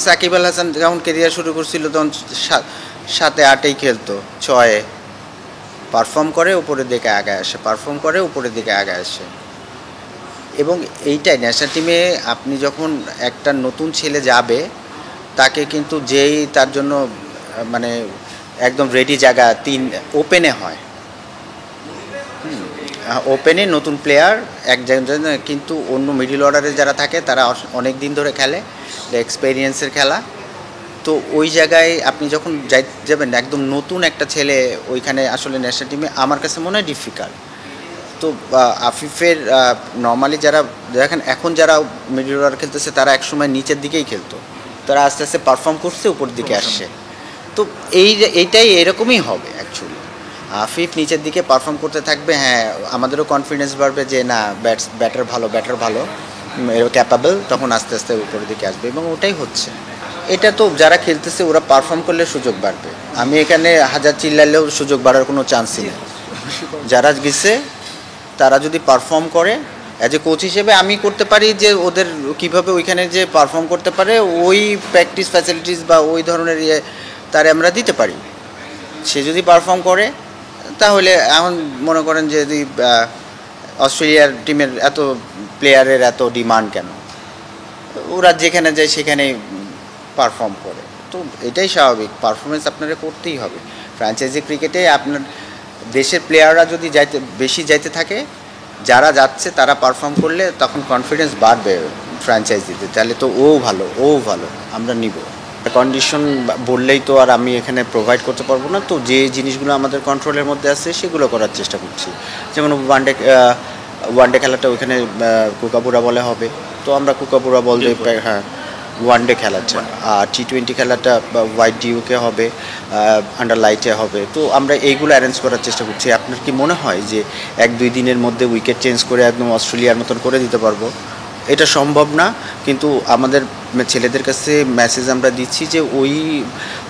সাকিব আল হাসান যখন কেরিয়ার শুরু করছিল তখন 7-8 খেলতো, 6 পারফর্ম করে উপরের দিকে আগে আসে, পারফর্ম করে উপরের দিকে আগে আসে। এবং এইটাই ন্যাশনাল টিমে আপনি যখন একটা নতুন ছেলে যাবে তাকে কিন্তু যেই তার জন্য মানে একদম রেডি জায়গা 3 ওপেনে হয়, ওপেনে নতুন প্লেয়ার একজন, কিন্তু অন্য মিডল অর্ডারে যারা থাকে তারা অনেক দিন ধরে খেলে, এক্সপেরিয়েন্সের খেলা। তো ওই জায়গায় আপনি যখন যাবেন একদম নতুন একটা ছেলে ওইখানে আসলে ন্যাশনাল টিমে আমার কাছে মনে হয় ডিফিকাল্ট। তো আফিফের নর্মালি যারা দেখেন এখন যারা মিডল অর্ডার খেলতেছে তারা একসময় নিচের দিকেই খেলতো, তারা আস্তে আস্তে পারফর্ম করছে উপর দিকে আসছে। তো এইটাই এরকমই হবে অ্যাকচুয়ালি। আফিফ নিচের দিকে পারফর্ম করতে থাকবে, হ্যাঁ আমাদেরও কনফিডেন্স বাড়বে যে না ব্যাটার ভালো ক্যাপাবল, তখন আস্তে আস্তে উপরের দিকে আসবে এবং ওটাই হচ্ছে। এটা তো যারা খেলতেছে ওরা পারফর্ম করলে সুযোগ বাড়বে, আমি এখানে হাজার চিল্লালেও সুযোগ বাড়ার কোনো চান্সই নেই। যারা গেছে তারা যদি পারফর্ম করে অ্যাজ এ কোচ হিসেবে আমি করতে পারি যে ওদের কীভাবে ওইখানে যে পারফর্ম করতে পারে ওই প্র্যাকটিস ফ্যাসিলিটিস বা ওই ধরনের তারে আমরা দিতে পারি। সে যদি পারফর্ম করে তাহলে এখন মনে করেন যে যদি অস্ট্রেলিয়ার টিমের এত প্লেয়ারের এত ডিমান্ড কেন, ওরা যেখানে যায় সেখানেই পারফর্ম করে, তো এটাই স্বাভাবিক, পারফরমেন্স আপনারা করতেই হবে। ফ্র্যাঞ্চাইজি ক্রিকেটে আপনার দেশের প্লেয়াররা যদি বেশি যাইতে থাকে, যারা যাচ্ছে তারা পারফর্ম করলে তখন কনফিডেন্স বাড়বে ফ্র্যাঞ্চাইজিতে, তাহলে তো ও ভালো আমরা নিব। কন্ডিশন বললেই তো আর আমি এখানে প্রোভাইড করতে পারবো না, তো যে জিনিসগুলো আমাদের কন্ট্রোলের মধ্যে আছে সেগুলো করার চেষ্টা করছি। যেমন ওয়ানডে খেলাটা ওইখানে কুকাপুরা বলে হবে, তো আমরা কুকাপুরা বল দিয়ে, হ্যাঁ ওয়ানডে খেলাটা, আর T20 খেলাটা হোয়াইট ডিউকে হবে, আন্ডার লাইটে হবে, তো আমরা এইগুলো অ্যারেঞ্জ করার চেষ্টা করছি। আপনার কি মনে হয় যে 1-2 দিনের মধ্যে উইকেট চেঞ্জ করে একদম অস্ট্রেলিয়ার মতন করে দিতে পারবো? এটা সম্ভব না, কিন্তু আমাদের ছেলেদের কাছে মেসেজ আমরা দিচ্ছি যে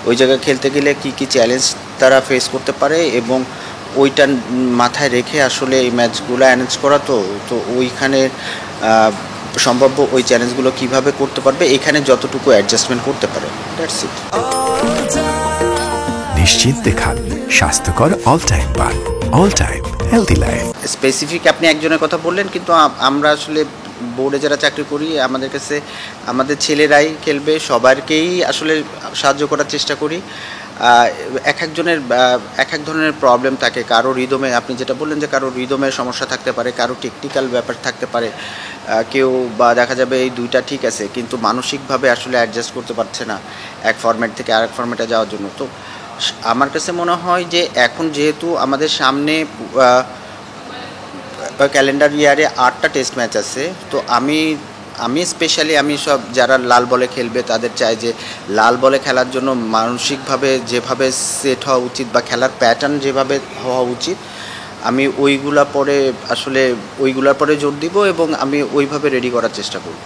ওই জায়গায় খেলতে গেলে কি চ্যালেঞ্জ তারা ফেস করতে পারে এবং ওইটা মাথায় রেখে আসলে এই ম্যাচগুলো অ্যারেঞ্জ করা, তো ওইখানে সম্ভাব্য ওই চ্যালেঞ্জগুলো কীভাবে করতে পারবে, এখানে যতটুকু অ্যাডজাস্টমেন্ট করতে পারে, দ্যাটস ইট। নিশ্চিন্তে খান স্বাস্থ্যকর অল টাইম পান, all time healthy life. Specific আপনি একজনের কথা বললেন, কিন্তু আমরা আসলে বোর্ডে যারা চাকরি করি আমাদের কাছে আমাদের ছেলেরাই খেলবে, সবারকেই আসলে সাহায্য করার চেষ্টা করি। এক এক ধরনের প্রবলেম থাকে, কারো রিদমে, আপনি যেটা বললেন যে কারো রিদমের সমস্যা থাকতে পারে, কারো টেকনিক্যাল ব্যাপার থাকতে পারে, কেউ বা দেখা যাবে এই দুইটা ঠিক আছে কিন্তু মানসিকভাবে আসলে অ্যাডজাস্ট করতে পারছে না এক ফরম্যাট থেকে আরেক ফরম্যাটে যাওয়ার জন্য। তো আমার কাছে মনে হয় যে এখন যেহেতু আমাদের সামনে ক্যালেন্ডার ইয়ারে 8টা টেস্ট ম্যাচ আছে, তো আমি স্পেশালি আমি সব যারা লাল বলে খেলবে তাদের চাই যে লাল বলে খেলার জন্য মানসিকভাবে যেভাবে সেট হওয়া উচিত বা খেলার প্যাটার্ন যেভাবে হওয়া উচিত, আমি ওইগুলার পরে জোর দিব এবং আমি ওইভাবে রেডি করার চেষ্টা করব।